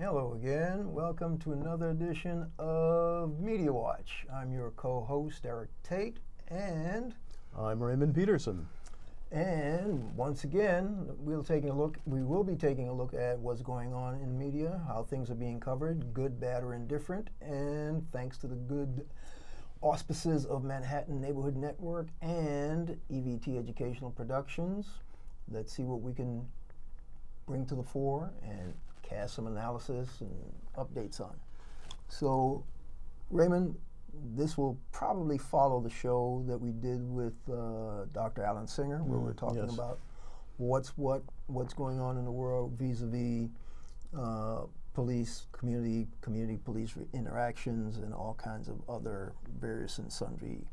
Hello again. Welcome to another edition of MediaWatch. I'm your co-host, Eric Tait, and I'm Raymond Peterson. And once again, we will be taking a look at what's going on in media, how things are being covered, good, bad, or indifferent, and thanks to the good auspices of Manhattan Neighborhood Network and EVT Educational Productions, let's see what we can bring to the fore and cast some analysis and updates on. So, Raymond, this will probably follow the show that we did with Dr. Alan Singer, where we're talking about what's going on in the world vis-a-vis police, community police interactions, and all kinds of other various and sundry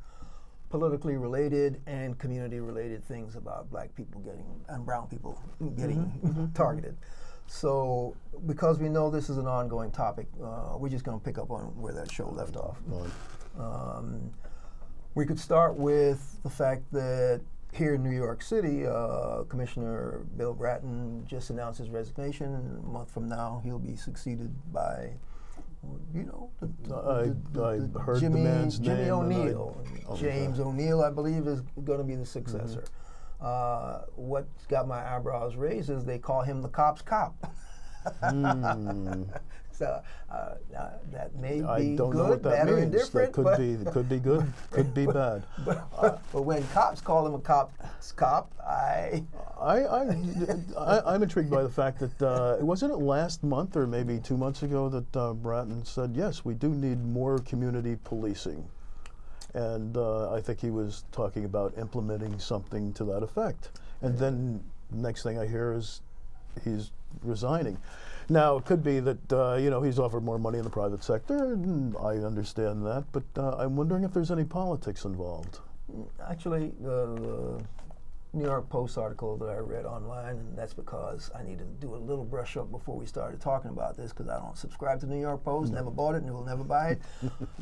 politically related and community related things about black people and brown people getting targeted. So, because we know this is an ongoing topic, we're just going to pick up on where that show left off. We could start with the fact that here in New York City, Commissioner Bill Bratton just announced his resignation, and a month from now he'll be succeeded by, I heard Jimmy, the man's Jimmy name. O'Neill. James O'Neill, I believe, is going to be the successor. What's got my eyebrows raised is they call him the cop's cop. So that may be good, bad, or indifferent. That could be good, could be bad. But when cops call him a cop's cop, I'm intrigued by the fact that wasn't it last month or maybe 2 months ago that Bratton said, yes, we do need more community policing. And I think he was talking about implementing something to that effect. And then next thing I hear is he's resigning. Now, it could be that he's offered more money in the private sector, and I understand that, but I'm wondering if there's any politics involved. Actually, the New York Post article that I read online, and that's because I needed to do a little brush up before we started talking about this, because I don't subscribe to the New York Post, never bought it, and will never buy it.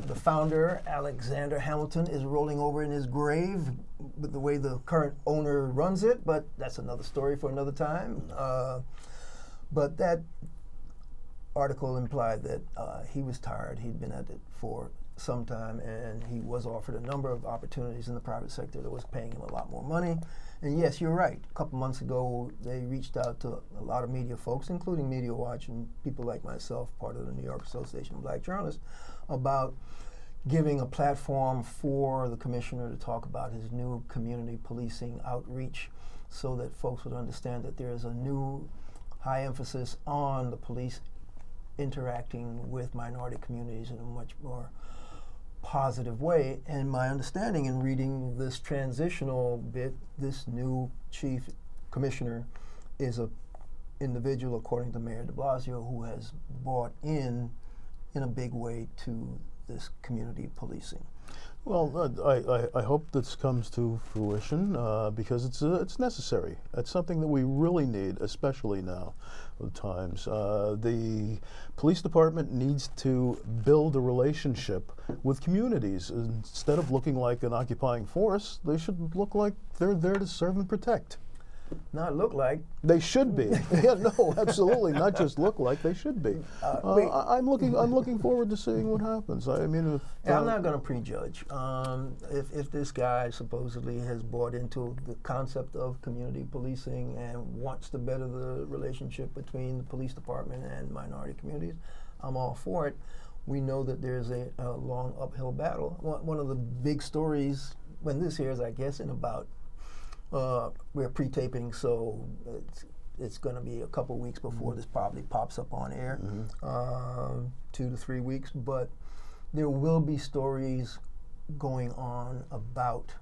The founder, Alexander Hamilton, is rolling over in his grave with the way the current owner runs it, but that's another story for another time. But that article implied that he was tired. He'd been at it for some time, and he was offered a number of opportunities in the private sector that was paying him a lot more money. And yes, you're right. A couple months ago, they reached out to a lot of media folks, including MediaWatch and people like myself, part of the New York Association of Black Journalists, about giving a platform for the commissioner to talk about his new community policing outreach so that folks would understand that there is a new high emphasis on the police interacting with minority communities in a much more positive way. And my understanding in reading this transitional bit, this new chief commissioner is an individual, according to Mayor de Blasio, who has bought in a big way to this community policing. Well, I hope this comes to fruition because it's necessary. It's something that we really need, especially now with times. The police department needs to build a relationship with communities. Instead of looking like an occupying force, they should look like they're there to serve and protect. Not look like. They should be. Yeah, no, absolutely. Not just look like, they should be. I'm looking forward to seeing what happens. I mean, I'm not going to prejudge. If this guy supposedly has bought into the concept of community policing and wants to better the relationship between the police department and minority communities, I'm all for it. We know that there's a long uphill battle. One of the big stories when this airs, I guess, in about we're pre-taping, so it's going to be a couple weeks before this probably pops up on air, 2 to 3 weeks. But there will be stories going on about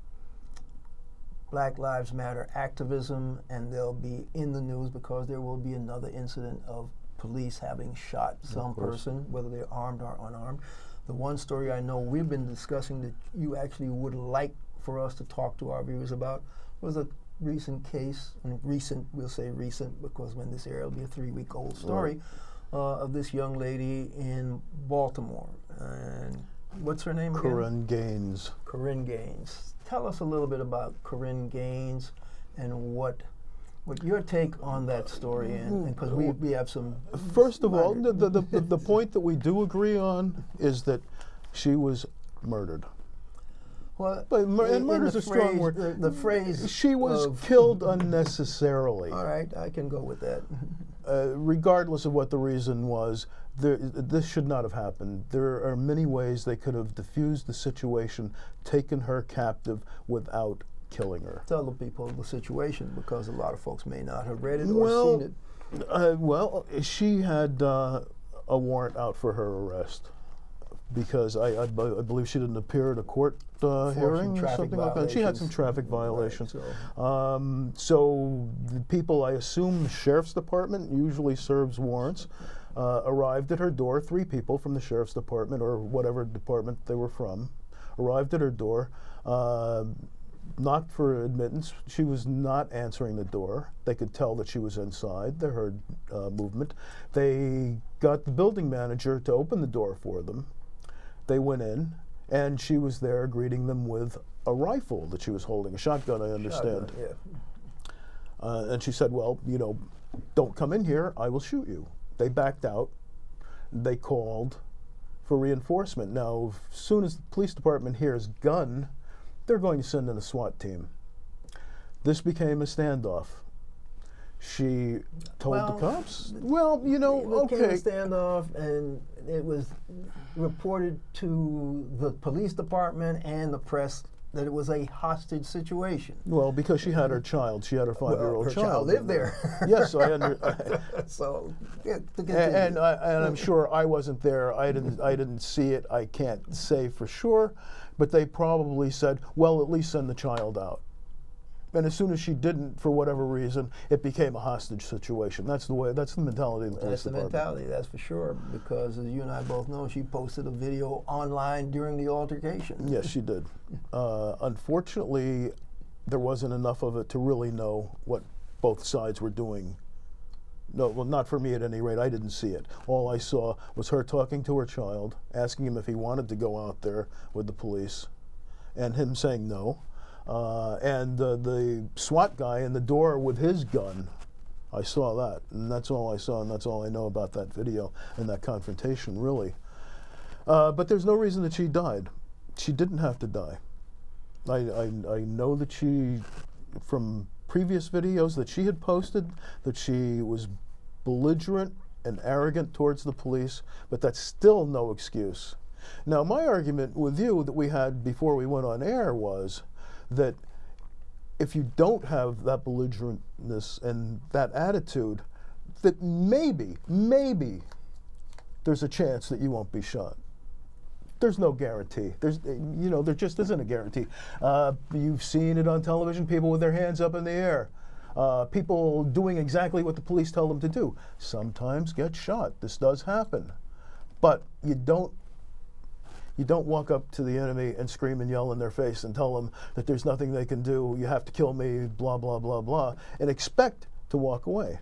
Black Lives Matter activism, and they'll be in the news because there will be another incident of police having shot some person, whether they're armed or unarmed. The one story I know we've been discussing that you actually would like for us to talk to our viewers about was a recent case, and we'll say recent because when this airs, it'll be a 3-week-old story, of this young lady in Baltimore. And what's her name again? Korryn Gaines. Korryn Gaines. Tell us a little bit about Korryn Gaines and what What your take on that story, and because we have some. First of all, the point that we do agree on is that she was murdered. Well, and murder's a strong word. The phrase. She was killed unnecessarily. All right, I can go with that. Regardless of what the reason was, this should not have happened. There are many ways they could have diffused the situation, taken her captive without killing her. Tell the people the situation, because a lot of folks may not have read it or seen it. Well, she had a warrant out for her arrest because I believe she didn't appear at a court hearing or something like that. She had some traffic violations. Right, so the people, I assume the sheriff's department usually serves warrants, arrived at her door. 3 people from the sheriff's department or whatever department they were from arrived at her door, knocked for admittance. She was not answering the door. They could tell that she was inside. They heard movement. They got the building manager to open the door for them. They went in, and she was there greeting them with a rifle that she was holding, a shotgun, I understand. Shotgun, yeah. And she said, well, don't come in here, I will shoot you. They backed out. They called for reinforcement. Now, as soon as the police department hears gun, they're going to send in a SWAT team. This became a standoff. She told the cops, it became okay. a standoff, and it was reported to the police department and the press that it was a hostage situation. Well, because she had her child. She had her 5-year-old her child. lived there. Yes, I understand. So, and I'm sure I wasn't there. I didn't see it. I can't say for sure, but they probably said, well, at least send the child out. And as soon as she didn't, for whatever reason, it became a hostage situation. That's the mentality of the police department. That's the mentality, that's for sure, because as you and I both know, she posted a video online during the altercation. Yes, she did. Unfortunately, there wasn't enough of it to really know what both sides were doing. No, well, not for me at any rate. I didn't see it. All I saw was her talking to her child, asking him if he wanted to go out there with the police, and him saying no. And the SWAT guy in the door with his gun. I saw that, and that's all I saw, and that's all I know about that video and that confrontation, really. But there's no reason that she died. She didn't have to die. I know that she, from previous videos that she had posted, that she was belligerent and arrogant towards the police, but that's still no excuse. Now, my argument with you that we had before we went on air was that if you don't have that belligerentness and that attitude, that maybe there's a chance that you won't be shot. There's no guarantee. There just isn't a guarantee. You've seen it on television, people with their hands up in the air. People doing exactly what the police tell them to do. Sometimes get shot. This does happen. But you don't walk up to the enemy and scream and yell in their face and tell them that there's nothing they can do, you have to kill me, blah, blah, blah, blah, and expect to walk away.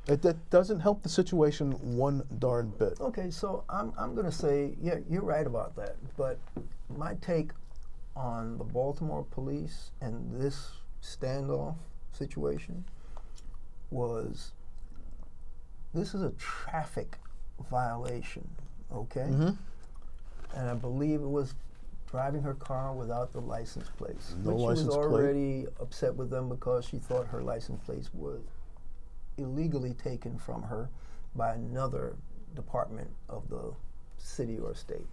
That doesn't help the situation one darn bit. Okay, so I'm going to say, yeah, you're right about that. But my take on the Baltimore police and this standoff situation was, this is a traffic violation, okay? Mm-hmm. And I believe it was driving her car without the license plates. No which license she was plate. already upset with them because she thought her license plates were illegally taken from her by another department of the city or state.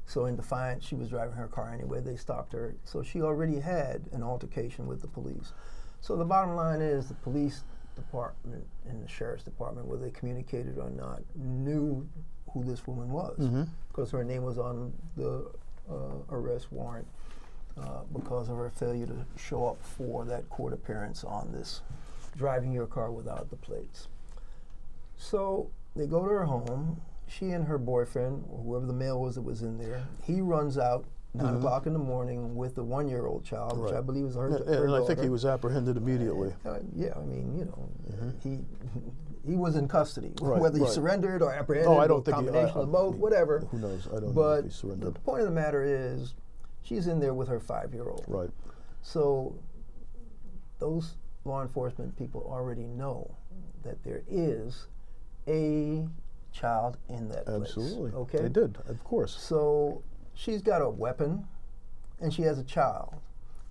So in defiance, she was driving her car anyway. They stopped her. So she already had an altercation with the police. So the bottom line is the police department and the sheriff's department, whether they communicated or not, knew who this woman was, because her name was on the arrest warrant because of her failure to show up for that court appearance on this driving your car without the plates. So they go to her home. She and her boyfriend, or whoever the male was that was in there, he runs out 9 o'clock in the morning with the 1-year-old child, which I believe was her daughter. And I think he was apprehended immediately. Yeah, I mean, he was in custody, Right, whether he right. surrendered or apprehended, I don't or think combination of both, whatever. Who knows? I don't know But if he surrendered. the point of the matter is, she's in there with her 5-year-old. Right. So those law enforcement people already know that there is a child in that place. Absolutely. Okay? They did, of course. So she's got a weapon, and she has a child,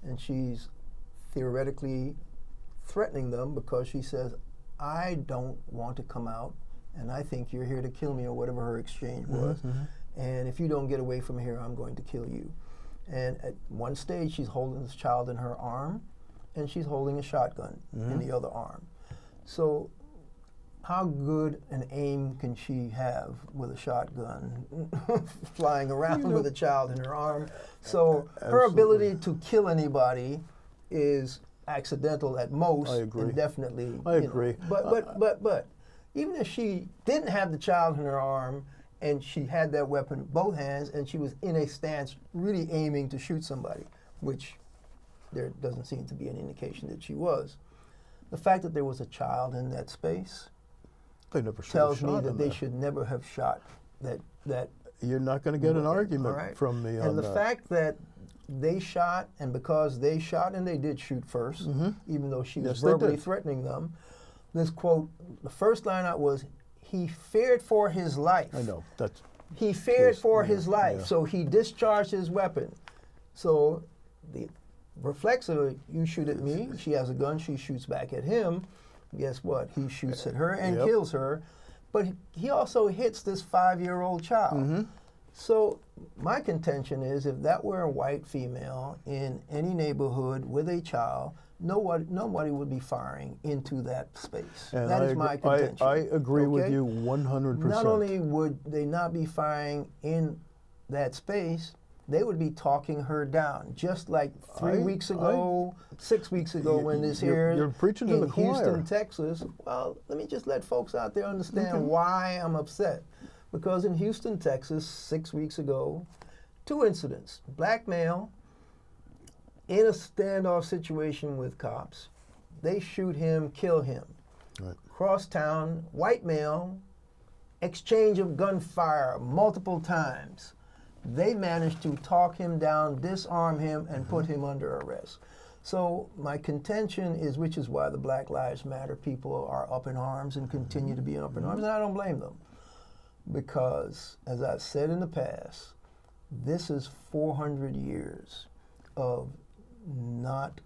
and she's theoretically threatening them because she says, I don't want to come out, and I think you're here to kill me, or whatever her exchange was. And if you don't get away from here, I'm going to kill you. And at one stage, she's holding this child in her arm, and she's holding a shotgun in the other arm. So how good an aim can she have with a shotgun flying around with a child in her arm? So her ability to kill anybody is accidental at most. I agree. And definitely. I agree. But even if she didn't have the child in her arm and she had that weapon in both hands and she was in a stance really aiming to shoot somebody, which there doesn't seem to be any indication that she was, the fact that there was a child in that space They never should tells have me shot that him they there. should never have shot that. You're not going to get an argument All right. from me on And the that. fact that they shot, and because they shot, and they did shoot first, even though she was Yes, they verbally did. threatening them, this quote, the first line out was, he feared for his life. I know. That's He feared Please, for yeah, his life, yeah. so he discharged his weapon. So the reflexively, you shoot at me, she has a gun, she shoots back at him. Guess what? He shoots at her and Yep. kills her, but he also hits this 5-year-old child. So my contention is, if that were a white female in any neighborhood with a child, nobody would be firing into that space. and That I is agree, my contention. I agree with Okay? you 100%. Not only would they not be firing in that space, they would be talking her down, just like 3 weeks ago, 6 weeks ago, when this here you're preaching to in the choir. Houston, Texas. Well, let me just let folks out there understand why I'm upset. Because in Houston, Texas, 6 weeks ago, 2 incidents. Black male in a standoff situation with cops. They shoot him, kill him. Right. Cross town, white male, exchange of gunfire multiple times. They managed to talk him down, disarm him, and put him under arrest. So my contention is, which is why the Black Lives Matter people are up in arms and continue to be up in arms, and I don't blame them. Because, as I've said in the past, this is 400 years of not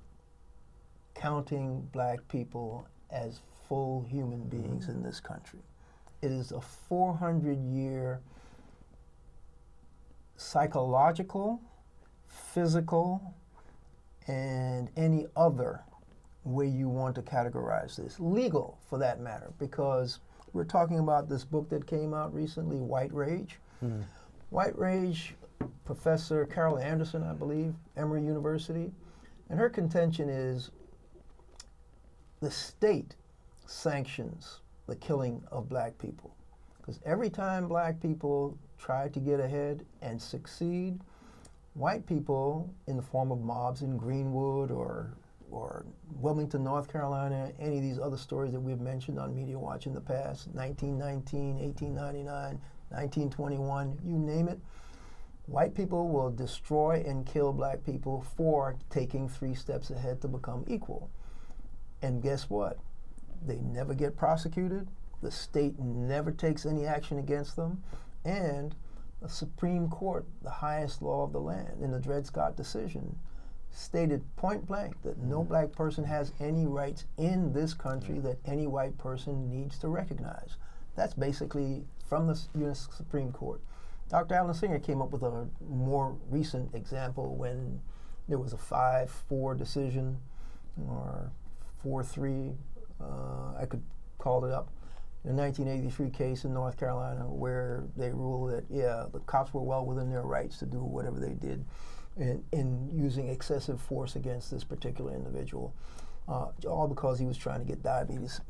counting black people as full human beings in this country. It is a 400-year psychological, physical, and any other way you want to categorize this. Legal, for that matter, because we're talking about this book that came out recently, White Rage. White Rage, Professor Carol Anderson, I believe, Emory University, and her contention is the state sanctions the killing of black people. Because every time black people try to get ahead and succeed, white people, in the form of mobs in Greenwood or Wilmington, North Carolina, any of these other stories that we've mentioned on MediaWatch in the past, 1919, 1899, 1921, you name it, white people will destroy and kill black people for taking 3 steps ahead to become equal. And guess what? They never get prosecuted. The state never takes any action against them. And the Supreme Court, the highest law of the land, in the Dredd Scott Decision, stated point blank that no black person has any rights in this country that any white person needs to recognize. That's basically from the U.S. Supreme Court. Dr. Alan Singer came up with a more recent example when there was a 5-4 decision, or 4-3, I could call it up, in a 1983 case in North Carolina where they ruled that, yeah, the cops were well within their rights to do whatever they did in using excessive force against this particular individual, all because he was trying to get diabetes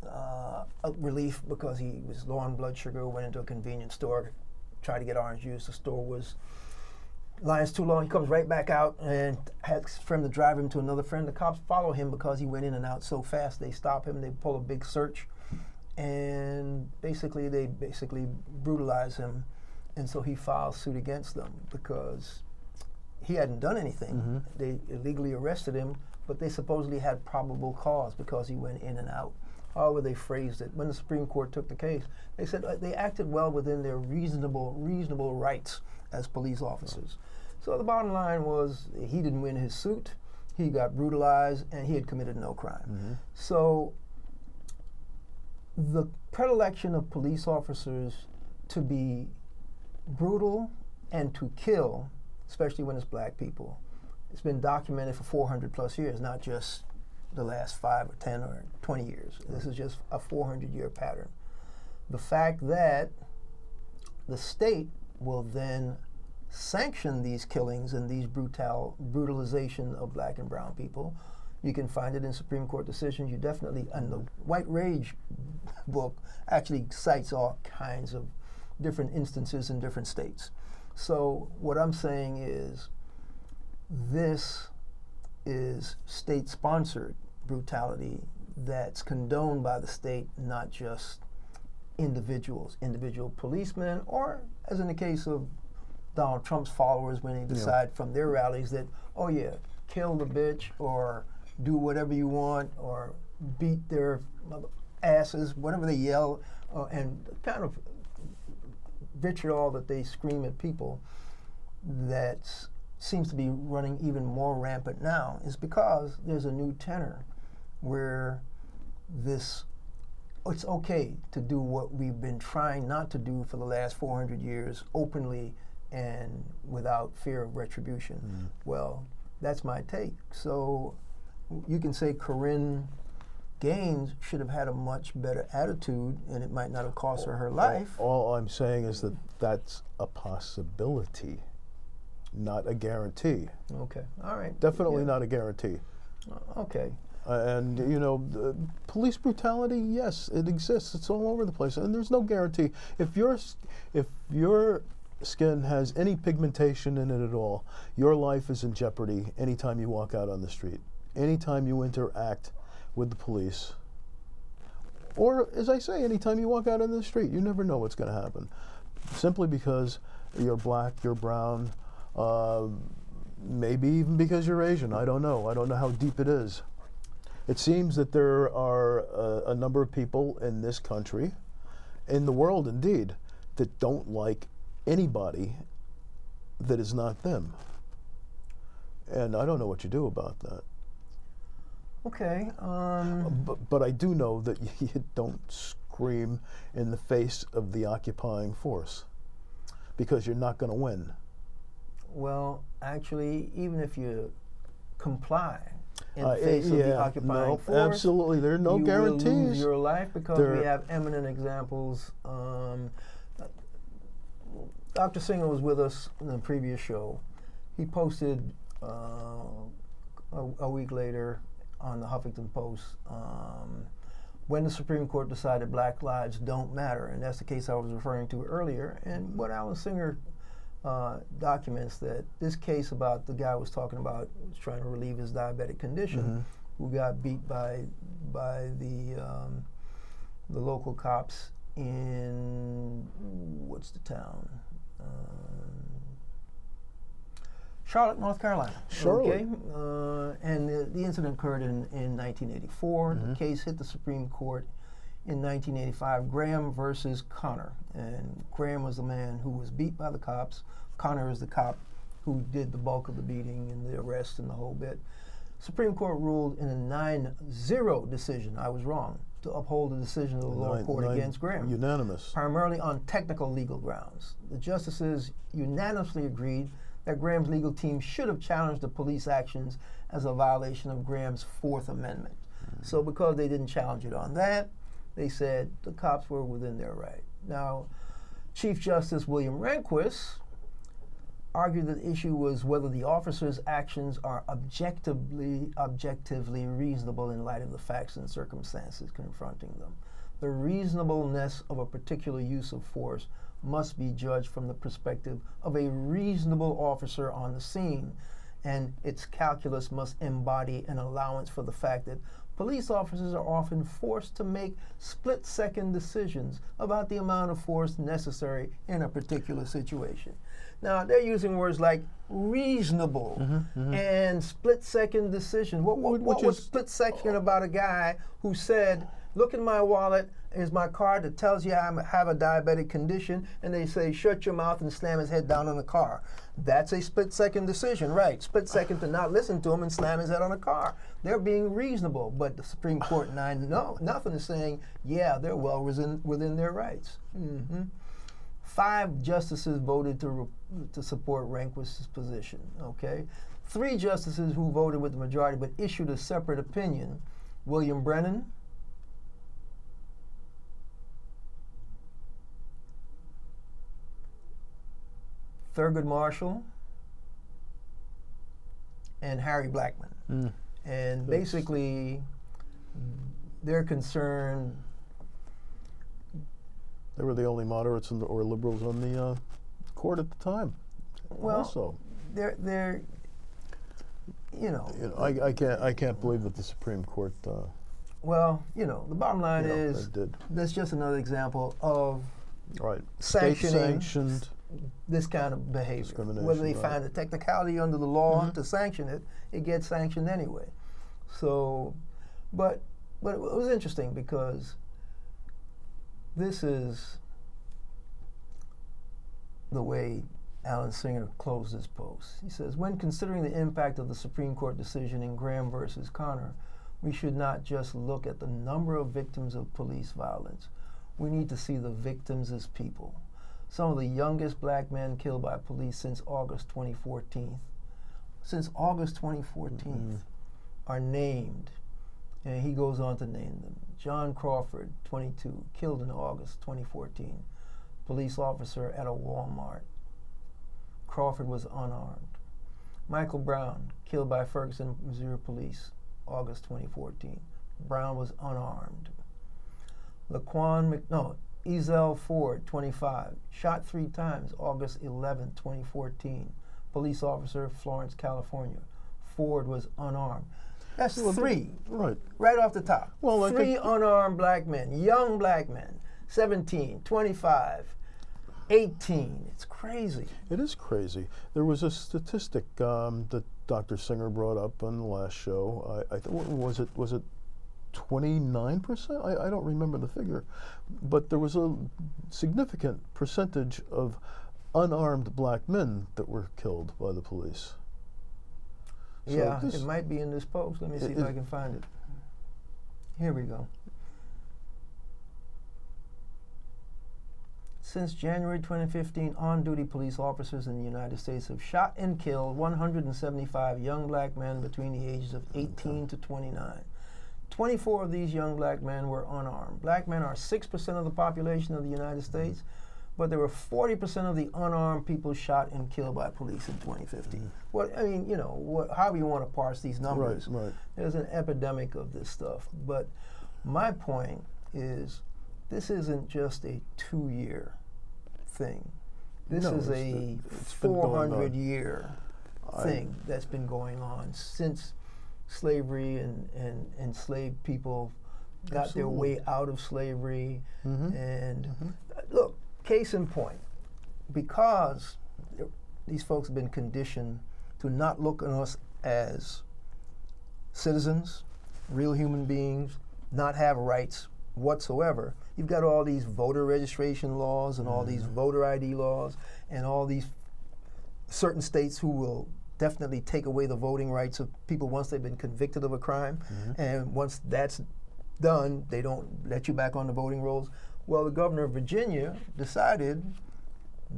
relief because he was low on blood sugar, went into a convenience store, tried to get orange juice. The store was lines too long. He comes right back out and has a friend to drive him to another friend. The cops follow him because he went in and out so fast. They stop him. They pull a big search, and they brutalize him. And so he files suit against them because he hadn't done anything. They illegally arrested him, but they supposedly had probable cause because he went in and out. However they phrased it. When the Supreme Court took the case, they said they acted well within their reasonable rights as police officers. So the bottom line was he didn't win his suit, he got brutalized, and he had committed no crime. So the predilection of police officers to be brutal and to kill, especially when it's black people, it's been documented for 400 plus years, not just the last 5 or 10 or 20 years. This is just a 400-year pattern. The fact that the state will then sanction these killings and these brutalization of black and brown people, you can find it in Supreme Court decisions. You definitely, and the White Rage book actually cites all kinds of different instances in different states. So what I'm saying is this is state-sponsored brutality that's condoned by the state, not just individual policemen, or as in the case of Donald Trump's followers when they decide from their rallies that, oh yeah, kill the bitch or do whatever you want or beat their asses, whatever they yell, and kind of vitriol that they scream at people that seems to be running even more rampant now is because there's a new tenor where it's okay to do what we've been trying not to do for the last 400 years openly and without fear of retribution. Well, that's my take. So you can say Korryn Gaines should have had a much better attitude and it might not have cost her life. All I'm saying is that that's a possibility, not a guarantee. Okay, all right. Definitely not a guarantee. Okay. And you know, police brutality, yes, it exists. It's all over the place, and there's no guarantee. If your skin has any pigmentation in it at all, your life is in jeopardy anytime you walk out on the street, anytime you interact with the police, or as I say, anytime you walk out on the street. You never know what's going to happen, simply because you're black, you're brown, maybe even because you're Asian. I don't know. I don't know how deep it is. It seems that there are a number of people in this country, in the world indeed, that don't like anybody that is not them. And I don't know what you do about that. Okay. But I do know that you don't scream in the face of the occupying force, because you're not going to win. Well, actually, even if you comply in the face of the occupying force, absolutely, there are no guarantees. You will lose your life because we have eminent examples. Dr. Singer was with us in the previous show. He posted a week later on the Huffington Post when the Supreme Court decided black lives don't matter, and that's the case I was referring to earlier. And what Alan Singer documents that this case about the guy was talking about was trying to relieve his diabetic condition, who got beat by the local cops in what's the town? Charlotte, North Carolina. Charlotte. Okay, and the incident occurred in 1984. The case hit the Supreme Court in 1985. Graham versus Connor, and Graham was the man who was beat by the cops. Connor is the cop who did the bulk of the beating and the arrest and the whole bit. Supreme Court ruled in a 9-0 decision. I was wrong, to uphold the decision of the lower court against Graham. Unanimous. Primarily on technical legal grounds. The justices unanimously agreed that Graham's legal team should have challenged the police actions as a violation of Graham's Fourth Amendment. So because they didn't challenge it on that, they said the cops were within their right. Now, Chief Justice William Rehnquist argued that the issue was whether the officers' actions are objectively reasonable in light of the facts and circumstances confronting them. The reasonableness of a particular use of force must be judged from the perspective of a reasonable officer on the scene and its calculus must embody an allowance for the fact that police officers are often forced to make split-second decisions about the amount of force necessary in a particular situation. Now, they're using words like reasonable and split-second decision. What was split-second about a guy who said, look in my wallet, here's my card that tells you I have a diabetic condition, and they say, shut your mouth and slam his head down on the car. That's a split-second decision, right? Split-second to not listen to him and slam his head on the car. They're being reasonable, but the Supreme Court, nothing is saying, yeah, they're well within their rights. 5 justices voted to support Rehnquist's position, okay? 3 justices who voted with the majority but issued a separate opinion: William Brennan, Thurgood Marshall, and Harry Blackmun. And basically, they're concerned. They were the only moderates or liberals on the court at the time. Well, also, they're I can't believe that the Supreme Court. Well, the bottom line is that's just another example of state-sanctioned this kind of behavior. Whether they find a technicality under the law to sanction it, it gets sanctioned anyway. So, but it was interesting because this is the way Alan Singer closed his post. He says, when considering the impact of the Supreme Court decision in Graham versus Connor, we should not just look at the number of victims of police violence. We need to see the victims as people. Some of the youngest black men killed by police since August 2014. Since August 2014 are named, and he goes on to name them. John Crawford, 22, killed in August 2014. Police officer at a Walmart. Crawford was unarmed. Michael Brown, killed by Ferguson, Missouri police, August 2014. Brown was unarmed. Ezell Ford, 25, shot 3 times, August 11, 2014. Police officer, Florence, California. Ford was unarmed. That's 3, right off the top. Well, 3 unarmed black men, young black men, 17, 25, 18. It's crazy. It is crazy. There was a statistic that Dr. Singer brought up on the last show. Was it 29%? I don't remember the figure, but there was a significant percentage of unarmed black men that were killed by the police. So yeah, it might be in this post. Let me see if I can find it. Here we go. Since January 2015, on-duty police officers in the United States have shot and killed 175 young black men between the ages of 18 to 29. 24 of these young black men were unarmed. Black men are 6% of the population of the United States, but there were 40% of the unarmed people shot and killed by police in 2015. What I mean, however you want to parse these numbers, there's an epidemic of this stuff. But my point is, this isn't just a 2-year thing. This is a 400-year thing that's been going on since slavery and enslaved people got their way out of slavery. And look, case in point, because these folks have been conditioned to not look at us as citizens, real human beings, not have rights whatsoever. You've got all these voter registration laws and all these voter ID laws and all these certain states who will definitely take away the voting rights of people once they've been convicted of a crime. And once that's done, they don't let you back on the voting rolls. Well, the governor of Virginia decided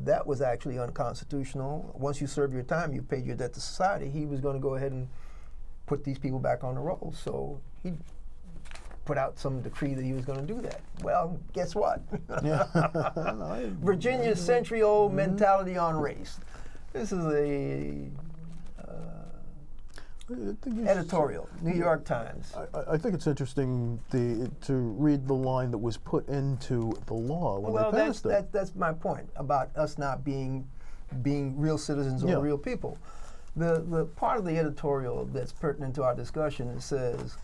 that was actually unconstitutional. Once you serve your time, you paid your debt to society. He was going to go ahead and put these people back on the rolls. So he put out some decree that he was going to do that. Well, guess what? Virginia's century-old mentality on race. This is a editorial, New York Times. I think it's interesting to read the line that was put into the law when they passed it. That's my point about us not being real citizens or real people. The part of the editorial that's pertinent to our discussion, it says,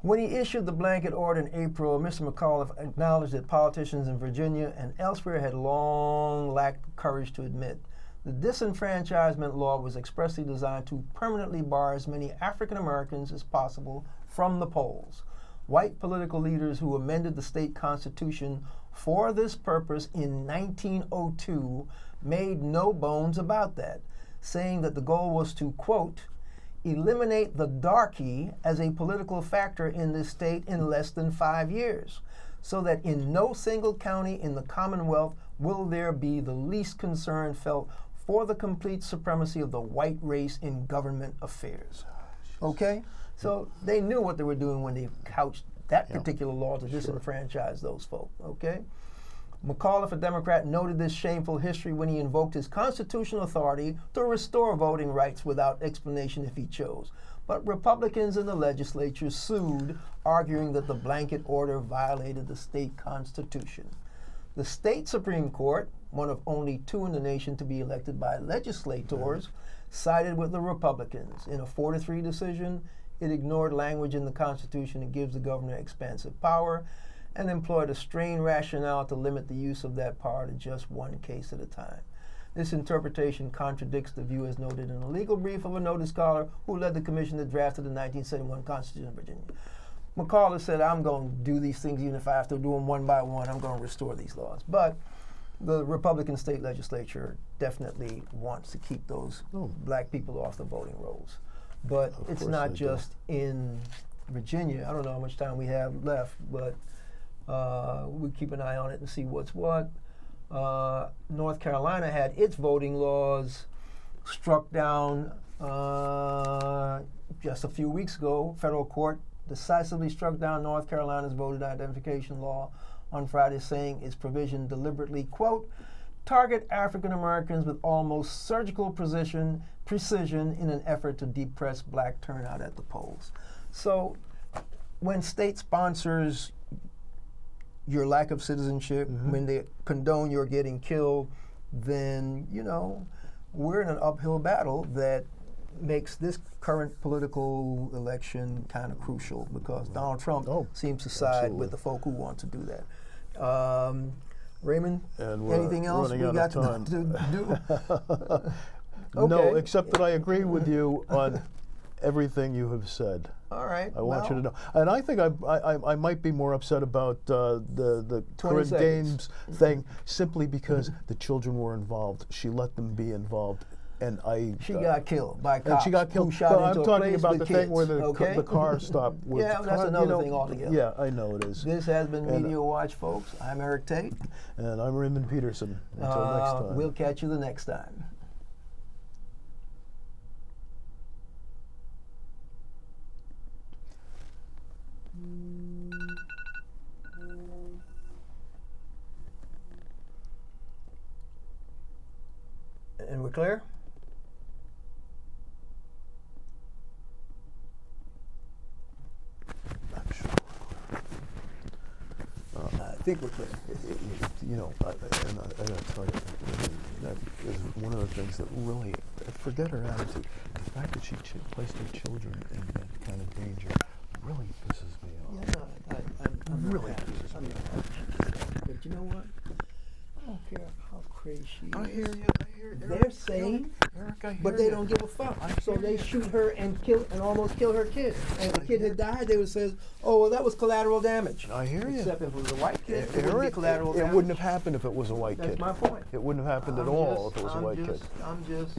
when he issued the blanket order in April, Mr. McAuliffe acknowledged that politicians in Virginia and elsewhere had long lacked courage to admit the disenfranchisement law was expressly designed to permanently bar as many African Americans as possible from the polls. White political leaders who amended the state constitution for this purpose in 1902 made no bones about that, saying that the goal was to, quote, eliminate the darky as a political factor in this state in less than 5 years, so that in no single county in the Commonwealth will there be the least concern felt for the complete supremacy of the white race in government affairs. Okay? So they knew what they were doing when they couched that particular law to disenfranchise those folk. Okay? McAuliffe, a Democrat, noted this shameful history when he invoked his constitutional authority to restore voting rights without explanation if he chose. But Republicans in the legislature sued, arguing that the blanket order violated the state constitution. The state Supreme Court, one of only 2 in the nation to be elected by legislators, sided with the Republicans. In a 4-3 decision, it ignored language in the Constitution that gives the governor expansive power and employed a strained rationale to limit the use of that power to just one case at a time. This interpretation contradicts the view as noted in a legal brief of a noted scholar who led the commission that drafted the 1971 Constitution of Virginia. McAuliffe said, I'm going to do these things even if I have to do them one by one. I'm going to restore these laws. But the Republican state legislature definitely wants to keep those black people off the voting rolls. But it's not just in Virginia. I don't know how much time we have left, but we keep an eye on it and see what's what. North Carolina had its voting laws struck down just a few weeks ago. Federal court decisively struck down North Carolina's voter identification law on Friday, saying its provision deliberately, quote, target African Americans with almost surgical precision in an effort to depress black turnout at the polls. So when state sponsors your lack of citizenship, when they condone your getting killed, then, you know, we're in an uphill battle that makes this current political election kind of crucial because Donald Trump seems to side with the folk who want to do that. Raymond, anything else we got to do? Okay. No, except that I agree with you on everything you have said. All right. I want you to know. And I think I might be more upset about the Korryn Gaines thing simply because the children were involved. She let them be involved. And she got killed by cops. And she got killed. Who shot into I'm talking about the kids. thing where the car stopped. Yeah, that's another thing altogether. Yeah, I know it is. This has been Media Watch, folks. I'm Eric Tait. And I'm Raymond Peterson. Until next time. We'll catch you the next time. And we're clear? I'm sure. I think we're clear. You know, I gotta tell you, that is one of the things that really, forget her attitude. The fact that she placed her children in that kind of danger really pisses me off. Yeah, I'm really pisses me off. But you know what? I don't care how crazy she is. I hear you. They're sane, but they don't give a fuck. So they shoot her and almost kill her kid. And if the kid had died, they would say, "Oh, well, that was collateral damage." I hear you. Except if it was a white kid, it wouldn't be collateral damage. It wouldn't have happened if it was a white kid. That's my point. It wouldn't have happened at all if it was a white kid.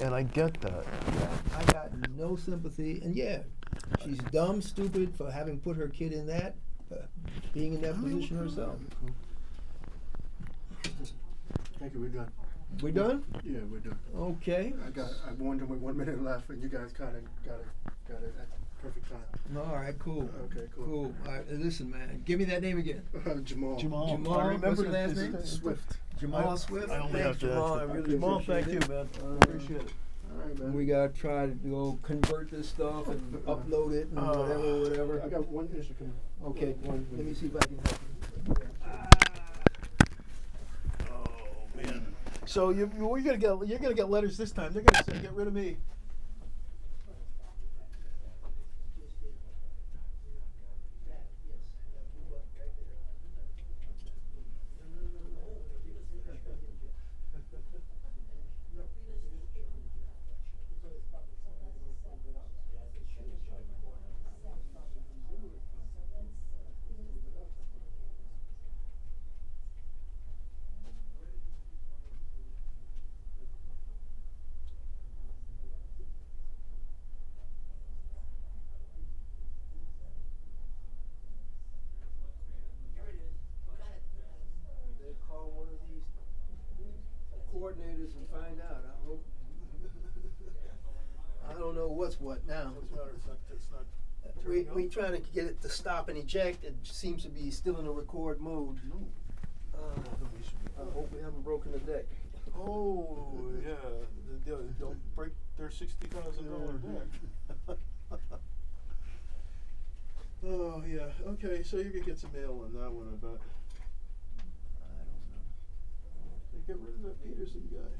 And I get that. Yeah, I got no sympathy. And yeah, she's dumb, stupid for having put her kid in that, being in that position herself. Thank you, we're done. We done? Yeah, we're done. Okay. I warned them with 1 minute left, and you guys kind of got it at the perfect time. All right, cool. Okay, cool. Cool. All right, listen, man. Give me that name again. Jamal. Jamal. I remember What's your last name? Swift. Jamal Swift. I only Thanks, have to Jamal. ask I really Jamal, appreciate thank it. you, man. Appreciate it. All right, man. We gotta try to go convert this stuff and upload it and whatever. I got one issue. Okay, let me see if I can help you. Oh man. So you're gonna get letters this time. They're gonna say get rid of me. this and find out. I hope. I don't know what's what now. What's the matter? It's not We trying to get it to stop and eject. It seems to be still in a record mode. No. I hope we haven't broken the deck. Oh, yeah. Don't break their $60,000 deck. Oh, yeah. Okay, so you could get some mail on that one, I bet. I don't know. They get rid of that Peterson guy.